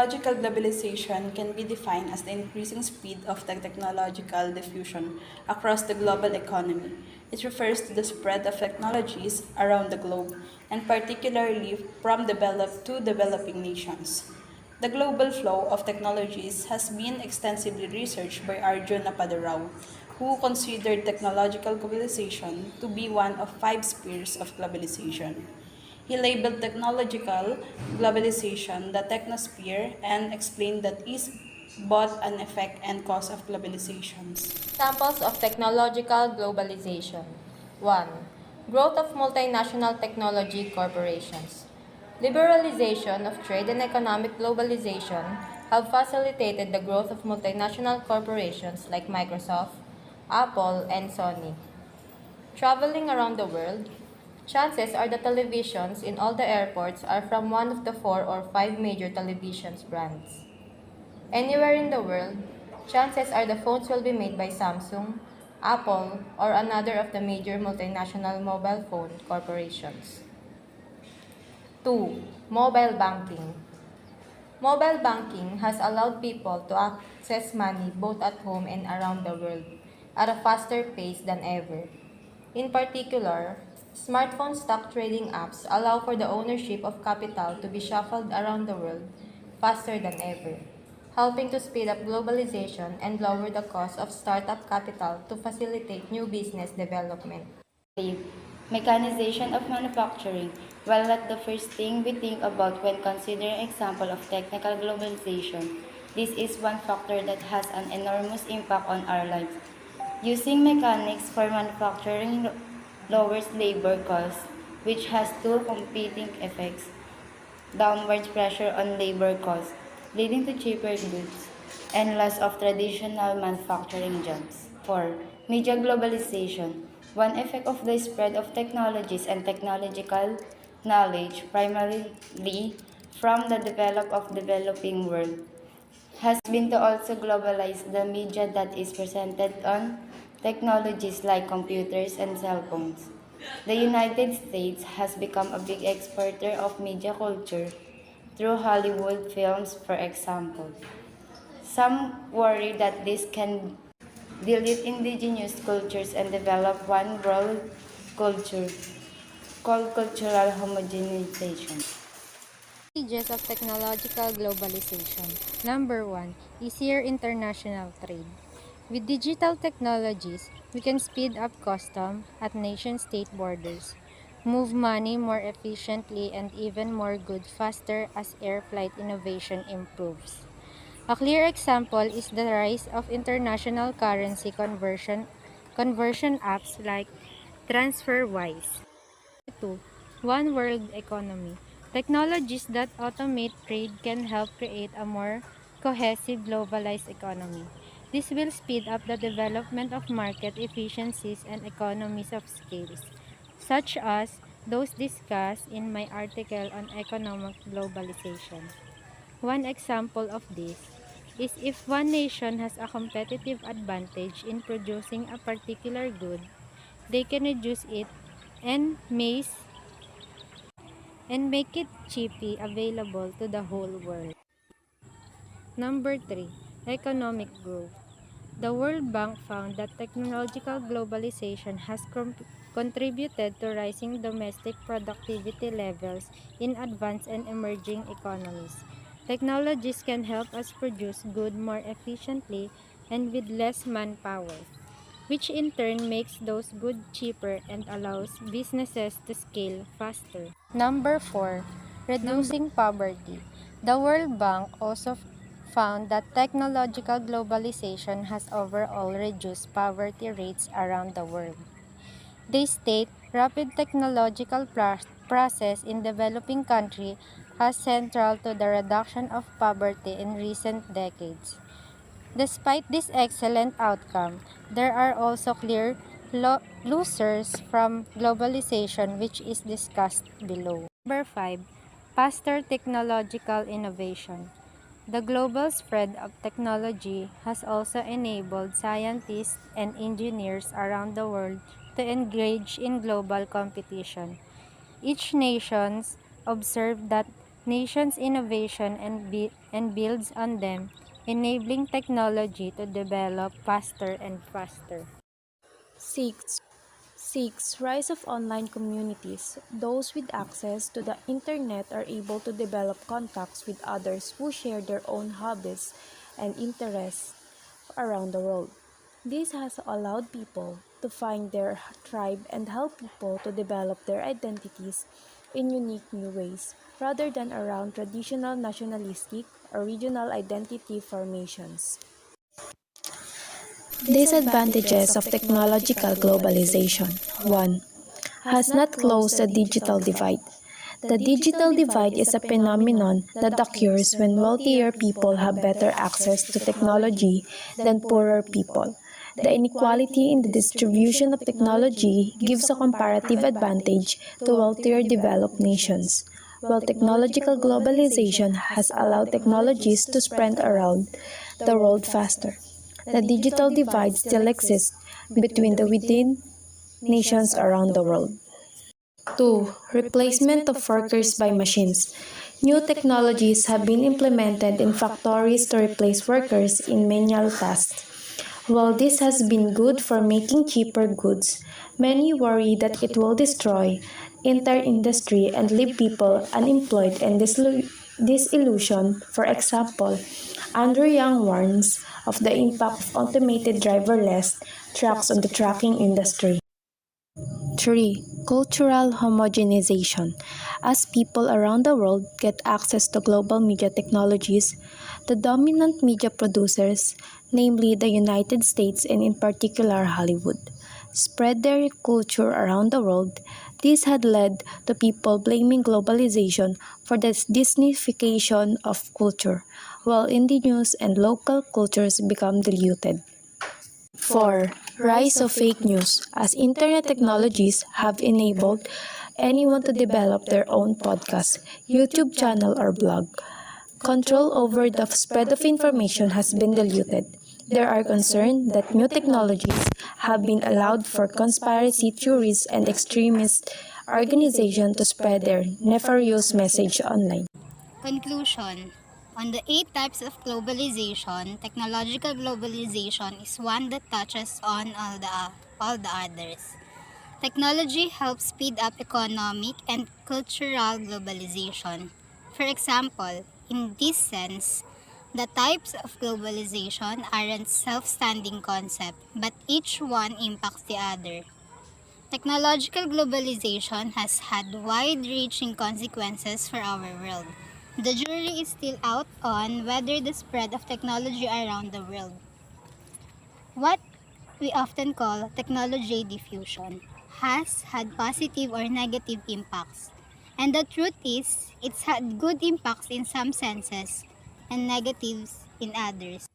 Technological globalization can be defined as the increasing speed of the technological diffusion across the global economy. It refers to the spread of technologies around the globe, and particularly from developed to developing nations. The global flow of technologies has been extensively researched by Arjun Napadarao, who considered technological globalization to be one of five spheres of globalization. He labeled technological globalization the technosphere and explained that is both an effect and cause of globalizations. Examples of technological globalization. 1. Growth of multinational technology corporations. Liberalization of trade and economic globalization have facilitated the growth of multinational corporations like Microsoft, Apple, and Sony. Traveling around the world, chances are the televisions in all the airports are from one of the 4 or 5 major televisions brands. Anywhere in the world, chances are the phones will be made by Samsung, Apple, or another of the major multinational mobile phone corporations. 2. Mobile banking. Mobile banking has allowed people to access money both at home and around the world at a faster pace than ever. In particular, smartphone stock trading apps allow for the ownership of capital to be shuffled around the world faster than ever, helping to speed up globalization and lower the cost of startup capital to facilitate new business development. 3. Mechanization of manufacturing. While not the first thing we think about when considering example of technical globalization, this is one factor that has an enormous impact on our lives. Using mechanics for manufacturing lowers labor costs, which has two competing effects: downward pressure on labor costs, leading to cheaper goods, and loss of traditional manufacturing jobs. 4. Media globalization. One effect of the spread of technologies and technological knowledge, primarily from the developing world, has been to also globalize the media that is presented on technologies like computers and cell phones. The United States has become a big exporter of media culture through Hollywood films, for example. Some worry that this can dilute indigenous cultures and develop one world culture called cultural homogenization. Stages of technological globalization. Number 1. Easier international trade. With digital technologies, we can speed up custom at nation-state borders, move money more efficiently and even more goods faster as air flight innovation improves. A clear example is the rise of international currency conversion apps like TransferWise. 2. One world economy. Technologies that automate trade can help create a more cohesive globalized economy. This will speed up the development of market efficiencies and economies of scales, such as those discussed in my article on economic globalization. One example of this is if one nation has a competitive advantage in producing a particular good, they can reduce it and make it cheaply available to the whole world. Number 3. Economic growth. The World Bank found that technological globalization has contributed to rising domestic productivity levels in advanced and emerging economies. Technologies can help us produce goods more efficiently and with less manpower, which in turn makes those goods cheaper and allows businesses to scale faster. Number 4. Reducing poverty. The World Bank also found that technological globalization has overall reduced poverty rates around the world. They state rapid technological process in developing countries has central to the reduction of poverty in recent decades. Despite this excellent outcome, there are also clear losers from globalization, which is discussed below. Number 5. Faster technological innovation. The global spread of technology has also enabled scientists and engineers around the world to engage in global competition. Each nation observed that nations' innovation and builds on them, enabling technology to develop faster and faster. 6. 6. Rise of online communities. Those with access to the internet are able to develop contacts with others who share their own hobbies and interests around the world. This has allowed people to find their tribe and help people to develop their identities in unique new ways, rather than around traditional nationalistic or regional identity formations. Disadvantages of technological globalization. 1. Has not closed the digital divide. The digital divide is a phenomenon that occurs when wealthier people have better access to technology than poorer people. The inequality in the distribution of technology gives a comparative advantage to wealthier developed nations, while technological globalization has allowed technologies to spread around the world faster. The digital divide still exists between the within nations around the world. 2. Replacement of workers by machines. New technologies have been implemented in factories to replace workers in manual tasks. While this has been good for making cheaper goods, many worry that it will destroy entire industry and leave people unemployed and disillusioned. For example, Andrew Young warns of the impact of automated driverless trucks on the trucking industry. 3. Cultural homogenization. As people around the world get access to global media technologies, the dominant media producers, namely the United States and in particular Hollywood, spread their culture around the world. This had led to people blaming globalization for the Disneyfication of culture, while indigenous and local cultures become diluted. 4. Rise of fake news. As internet technologies have enabled anyone to develop their own podcast, YouTube channel, or blog, control over the spread of information has been diluted. There are concerns that new technologies have been allowed for conspiracy theories and extremist organizations to spread their nefarious message online. Conclusion. On the 8 types of globalization, technological globalization is one that touches on all the others. Technology helps speed up economic and cultural globalization. For example, in this sense, the types of globalization aren't self-standing concepts, but each one impacts the other. Technological globalization has had wide-reaching consequences for our world. The jury is still out on whether the spread of technology around the world, what we often call technology diffusion, has had positive or negative impacts. And the truth is, it's had good impacts in some senses and negatives in others.